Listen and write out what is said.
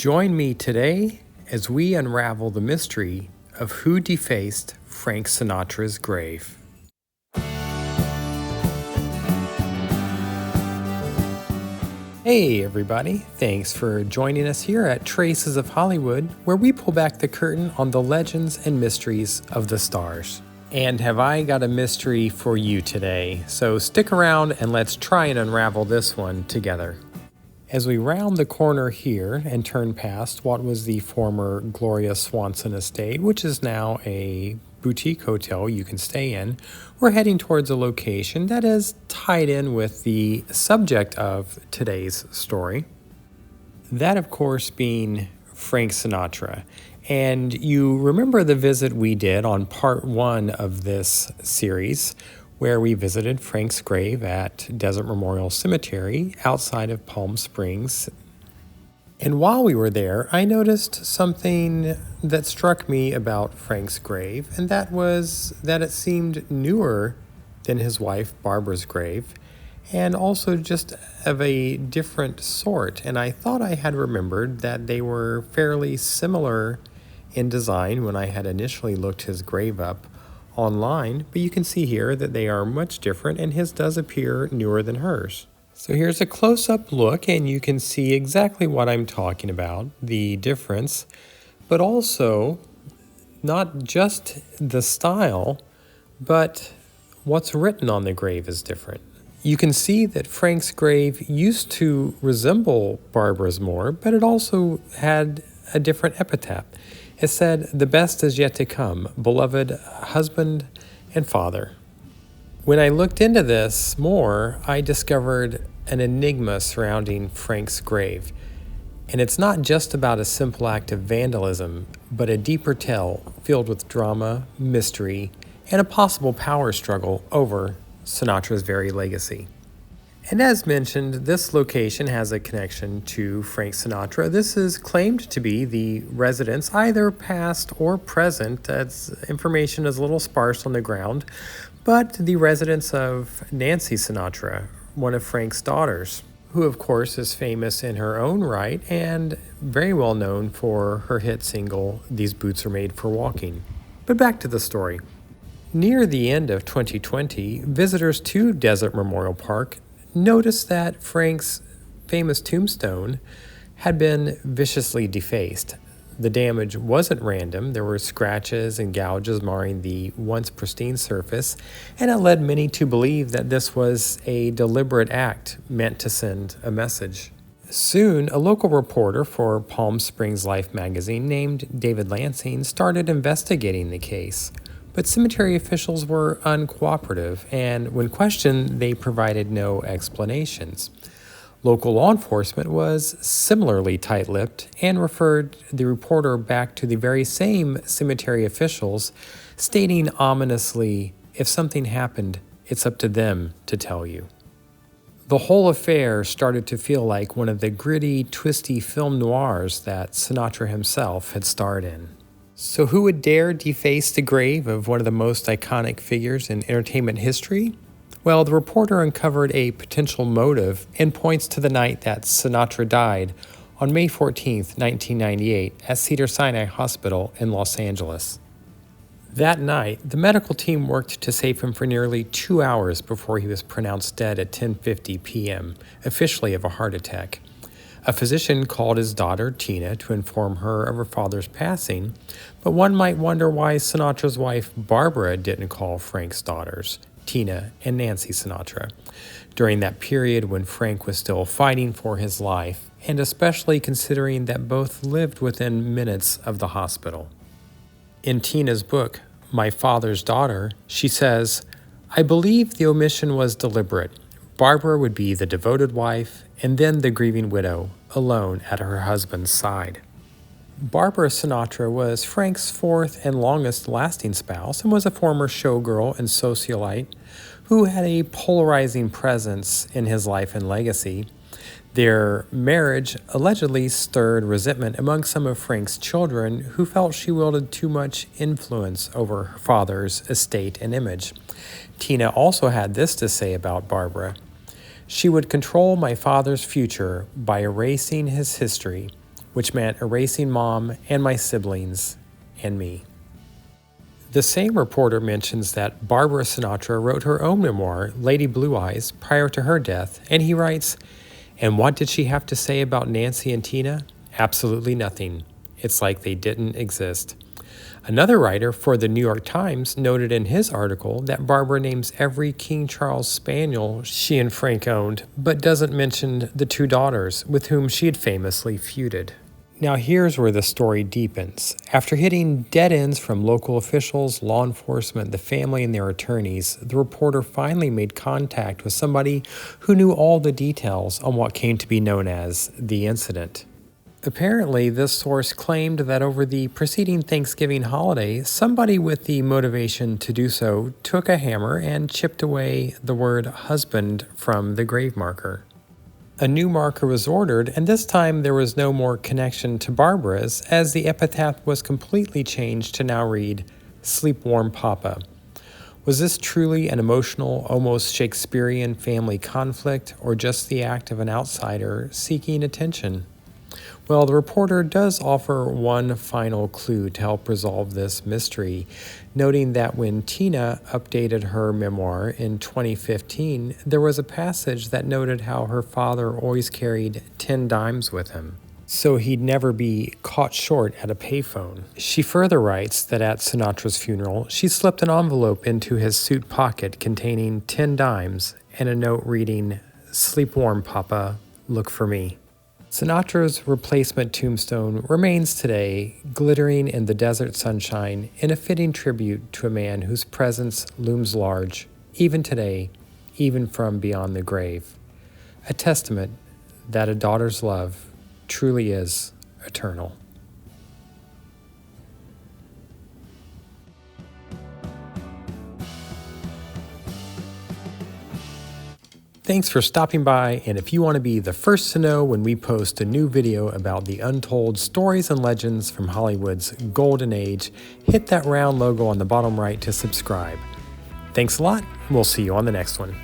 Join me today as we unravel the mystery of who defaced Frank Sinatra's grave. Hey everybody, thanks for joining us here at Traces of Hollywood, where we pull back the curtain on the legends and mysteries of the stars. And have I got a mystery for you today, so stick around and let's try and unravel this one together. As we round the corner here and turn past what was the former Gloria Swanson estate, which is now a boutique hotel you can stay in, we're heading towards a location that is tied in with the subject of today's story. That, of course, being Frank Sinatra. And you remember the visit we did on part 1 of this series, where we visited Frank's grave at Desert Memorial Cemetery outside of Palm Springs. And while we were there, I noticed something that struck me about Frank's grave, and that was that it seemed newer than his wife Barbara's grave, and also just of a different sort. And I thought I had remembered that they were fairly similar in design when I had initially looked his grave up online, but you can see here that they are much different, and his does appear newer than hers. So here's a close-up look, and you can see exactly what I'm talking about, the difference, but also not just the style, but what's written on the grave is different. You can see that Frank's grave used to resemble Barbara's more, but it also had a different epitaph. It said, "The best is yet to come, beloved husband and father." When I looked into this more, I discovered an enigma surrounding Frank's grave. And it's not just about a simple act of vandalism, but a deeper tale filled with drama, mystery, and a possible power struggle over Sinatra's very legacy. And as mentioned, this location has a connection to Frank Sinatra. This is claimed to be the residence, either past or present, as information is a little sparse on the ground, but the residence of Nancy Sinatra, one of Frank's daughters, who of course is famous in her own right and very well known for her hit single, "These Boots Are Made for Walking." But back to the story. Near the end of 2020, visitors to Desert Memorial Park noticed that Frank's famous tombstone had been viciously defaced. The damage wasn't random. There were scratches and gouges marring the once pristine surface, and it led many to believe that this was a deliberate act meant to send a message. Soon, a local reporter for Palm Springs Life magazine named David Lansing started investigating the case. But cemetery officials were uncooperative, and when questioned, they provided no explanations. Local law enforcement was similarly tight-lipped and referred the reporter back to the very same cemetery officials, stating ominously, "If something happened, it's up to them to tell you." The whole affair started to feel like one of the gritty, twisty film noirs that Sinatra himself had starred in. So who would dare deface the grave of one of the most iconic figures in entertainment history? Well, the reporter uncovered a potential motive and points to the night that Sinatra died on May 14, 1998, at Cedars-Sinai Hospital in Los Angeles. That night, the medical team worked to save him for nearly 2 hours before he was pronounced dead at 10:50 p.m., officially of a heart attack. A physician called his daughter, Tina, to inform her of her father's passing, but one might wonder why Sinatra's wife, Barbara, didn't call Frank's daughters, Tina and Nancy Sinatra, during that period when Frank was still fighting for his life, and especially considering that both lived within minutes of the hospital. In Tina's book, My Father's Daughter, she says, "I believe the omission was deliberate. Barbara would be the devoted wife, and then the grieving widow, alone at her husband's side." Barbara Sinatra was Frank's fourth and longest-lasting spouse and was a former showgirl and socialite who had a polarizing presence in his life and legacy. Their marriage allegedly stirred resentment among some of Frank's children who felt she wielded too much influence over her father's estate and image. Tina also had this to say about Barbara: "She would control my father's future by erasing his history. which meant erasing Mom and my siblings and me. The same reporter mentions that Barbara Sinatra wrote her own memoir, Lady Blue Eyes, prior to her death, and he writes, "And what did she have to say about Nancy and Tina? Absolutely nothing. It's like they didn't exist." Another writer for the New York Times noted in his article that Barbara names every King Charles Spaniel she and Frank owned, but doesn't mention the two daughters with whom she had famously feuded. Now here's where the story deepens. After hitting dead ends from local officials, law enforcement, the family, and their attorneys, the reporter finally made contact with somebody who knew all the details on what came to be known as the incident. Apparently, this source claimed that over the preceding Thanksgiving holiday, somebody with the motivation to do so took a hammer and chipped away the word husband from the grave marker. A new marker was ordered, and this time there was no more connection to Barbara's, as the epitaph was completely changed to now read, "Sleep warm, Papa." Was this truly an emotional, almost Shakespearean family conflict, or just the act of an outsider seeking attention? Well, the reporter does offer one final clue to help resolve this mystery, noting that when Tina updated her memoir in 2015, there was a passage that noted how her father always carried 10 dimes with him, so he'd never be caught short at a payphone. She further writes that at Sinatra's funeral, she slipped an envelope into his suit pocket containing 10 dimes and a note reading, "Sleep warm, Papa, look for me." Sinatra's replacement tombstone remains today, glittering in the desert sunshine, in a fitting tribute to a man whose presence looms large, even today, even from beyond the grave. A testament that a daughter's love truly is eternal. Thanks for stopping by, and if you want to be the first to know when we post a new video about the untold stories and legends from Hollywood's golden age, hit that round logo on the bottom right to subscribe. Thanks a lot, and we'll see you on the next one.